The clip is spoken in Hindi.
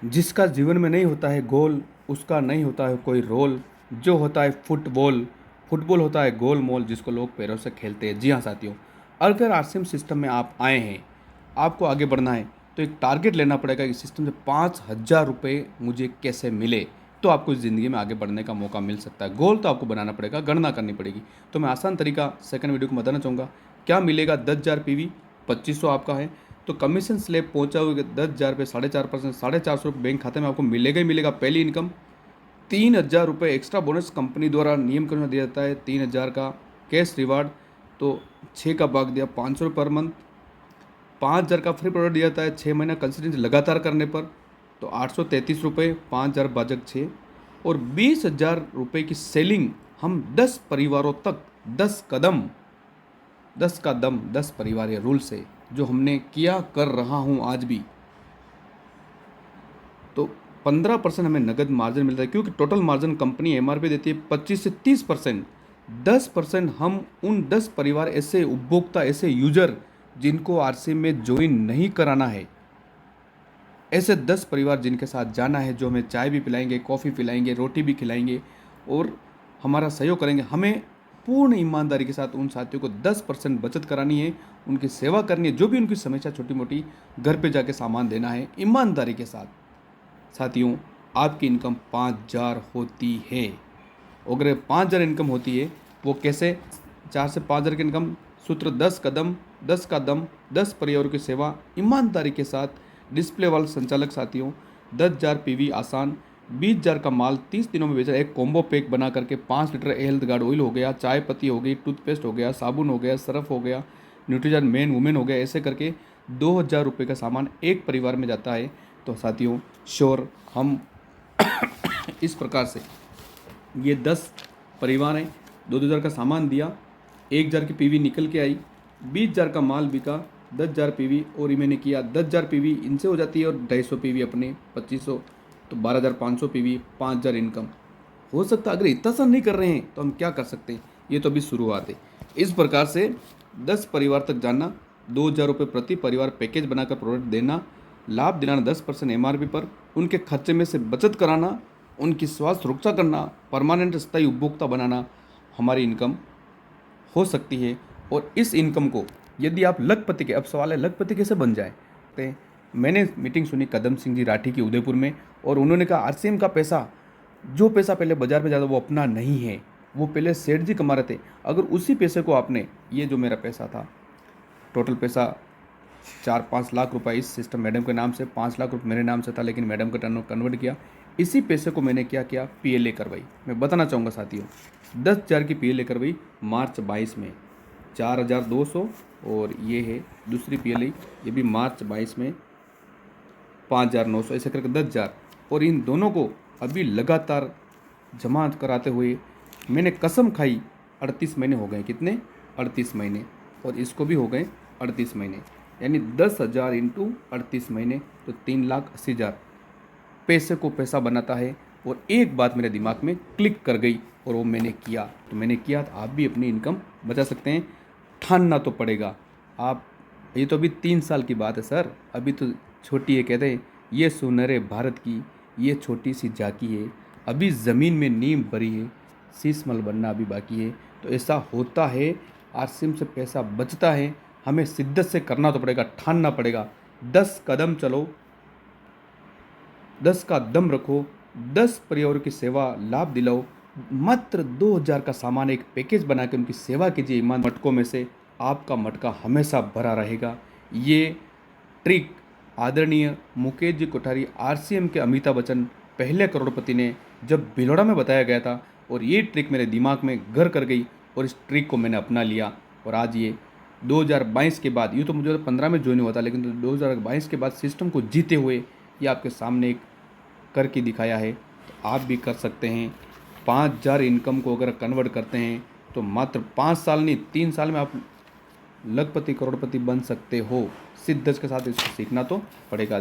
जिसका जीवन में नहीं होता है गोल, उसका नहीं होता है कोई रोल। जो होता है फुटबॉल, फुटबॉल होता है गोल मोल, जिसको लोग पैरों से खेलते हैं। जी हाँ साथियों, अगर आरसीएम सिस्टम में आप आए हैं, आपको आगे बढ़ना है, तो एक टारगेट लेना पड़ेगा कि सिस्टम से 5,000 रुपये मुझे कैसे मिले, तो आपको इस ज़िंदगी में आगे बढ़ने का मौका मिल सकता है। गोल तो आपको बनाना पड़ेगा, गणना करनी पड़ेगी। तो मैं आसान तरीका सेकंड वीडियो को बताना चाहूँगा। क्या मिलेगा? 10,000 पीवी, 2500 आपका है। तो कमीशन स्लेब पहुंचा हुआ 10,000 पे 4.5%, 450 रुपये बैंक खाते में आपको मिलेगा ही मिलेगा। पहली इनकम 3,000 रुपये एक्स्ट्रा बोनस कंपनी द्वारा नियम के अनुसार दिया जाता है। 3,000 का कैश रिवार्ड, तो 6 का भाग दिया 500 रुपये पर मंथ। 5,000 का फ्री प्रोडक्ट दिया जाता है 6 महीना कंसिस्टेंसी लगातार करने पर, तो 833 रुपये, 5,000 भाजक 6। और 20,000 रुपये की सेलिंग हम 10 परिवारों तक, 10 कदम, 10 का दम, 10 परिवार, ये रूल से जो हमने किया, कर रहा हूँ आज भी। तो 15% हमें नगद मार्जिन मिलता है, क्योंकि टोटल मार्जिन कंपनी एमआरपी देती है 25 से 30%। 10% हम उन 10 परिवार, ऐसे उपभोक्ता, ऐसे यूजर जिनको आरसीएम में ज्वाइन नहीं कराना है, ऐसे 10 परिवार जिनके साथ जाना है, जो हमें चाय भी पिलाएंगे, कॉफ़ी पिलाएंगे, रोटी भी खिलाएंगे और हमारा सहयोग करेंगे। हमें पूर्ण ईमानदारी के साथ उन साथियों को 10% बचत करानी है, उनकी सेवा करनी है। जो भी उनकी समस्या छोटी मोटी, घर पे जाके सामान देना है ईमानदारी के साथ। साथियों, आपकी इनकम 5,000 होती है। अगर 5,000 इनकम होती है, वो कैसे? 4 से 5,000 की इनकम, सूत्र 10 कदम, 10 का दम, 10 परिवारों की सेवा ईमानदारी के साथ। डिस्प्ले वाले संचालक साथियों, 10,000 पीवी आसान, 20,000 का माल 30 दिनों में बेचा। एक कॉम्बो पैक बना करके 5 लीटर हेल्थ गार्ड ऑयल हो गया, चाय पत्ती हो गई, टूथपेस्ट हो गया, साबुन हो गया, सर्फ हो गया, न्यूट्रीजन मेन वुमेन हो गया, ऐसे करके 2,000 रुपये का सामान एक परिवार में जाता है। तो साथियों, श्योर हम इस प्रकार से, ये 10 परिवार हैं, 2,000 का सामान दिया, 1,000 की पीवी निकल के आई, 20,000 का माल बिका, 10,000 पीवी और ये मैंने किया। 10,000 पीवी इनसे हो जाती है और 250 पीवी अपने, 2500, तो 12,500 पीवी, 5,000 इनकम हो सकता है। अगर इतना सा नहीं कर रहे हैं तो हम क्या कर सकते हैं? ये तो अभी शुरुआत है। इस प्रकार से 10 परिवार तक जाना, 2,000 रुपये प्रति परिवार पैकेज बनाकर प्रोडक्ट देना, लाभ दिलाना 10% एमआरपी पर, उनके खर्चे में से बचत कराना, उनकी स्वास्थ्य सुरक्षा करना, परमानेंट स्थायी उपभोक्ता बनाना, हमारी इनकम हो सकती है। और इस इनकम को यदि आप लखपति के, अब सवाल है लखपति कैसे बन जाए? तो मैंने मीटिंग सुनी कदम सिंह जी राठी की उदयपुर में, और उन्होंने कहा आरसीएम का पैसा, जो पैसा पहले बाजार में ज़्यादा, वो अपना नहीं है, वो पहले सेठ जी कमा रहे थे। अगर उसी पैसे को आपने, ये जो मेरा पैसा था, टोटल पैसा 4-5 लाख रुपए इस सिस्टम मैडम के नाम से, 5 लाख रुपए मेरे नाम से था, लेकिन मैडम का टर्न कन्वर्ट किया। इसी पैसे को मैंने क्या किया? पीएलए करवाई। मैं बताना चाहूँगा साथियों, 10,000 की पीएलए करवाई मार्च 22 में, 4,200, और ये है दूसरी पीएलए, ये भी मार्च 22 में 5,900, ऐसे करके 10,000। और इन दोनों को अभी लगातार जमा कराते हुए मैंने कसम खाई, 38 महीने हो गए। कितने? 38 महीने। और इसको भी हो गए 38 महीने, यानी 10,000 इंटू 38 महीने, तो 3,80,000 पैसे को पैसा बनाता है। और एक बात मेरे दिमाग में क्लिक कर गई और वो मैंने किया। तो मैंने किया, तो आप भी अपनी इनकम बचा सकते हैं। ठानना तो पड़ेगा। आप, ये तो अभी 3 साल की बात है सर, अभी तो छोटी है। कहते हैं ये सुनहरे भारत की ये छोटी सी झांकी है, अभी ज़मीन में नींव भरी है, शीशमहल बनना अभी बाकी है। तो ऐसा होता है, आरसीएम से पैसा बचता है। हमें शिद्दत से करना तो पड़ेगा, ठानना पड़ेगा। 10 कदम चलो, 10 का दम रखो, 10 परिवारों की सेवा लाभ दिलाओ। मात्र 2,000 का सामान एक पैकेज बना के उनकी सेवा कीजिए। ईमान मटकों में से आपका मटका हमेशा भरा रहेगा। ये ट्रिक आदरणीय मुकेश जी कोठारी, आरसीएम के अमिताभ बच्चन, पहले करोड़पति ने जब भिलौड़ा में बताया गया था, और ये ट्रिक मेरे दिमाग में घर कर गई, और इस ट्रिक को मैंने अपना लिया। और आज ये 2022 के बाद, यूँ तो मुझे 15 में ज्वाइन हुआ था, लेकिन 2022 के बाद सिस्टम को जीते हुए ये आपके सामने एक करके दिखाया है। तो आप भी कर सकते हैं। 5,000 इनकम को अगर कन्वर्ट करते हैं, तो मात्र 5 साल नहीं, 3 साल में आप लखपति करोड़पति बन सकते हो। शिद्दत के साथ इसको सीखना तो पड़ेगा।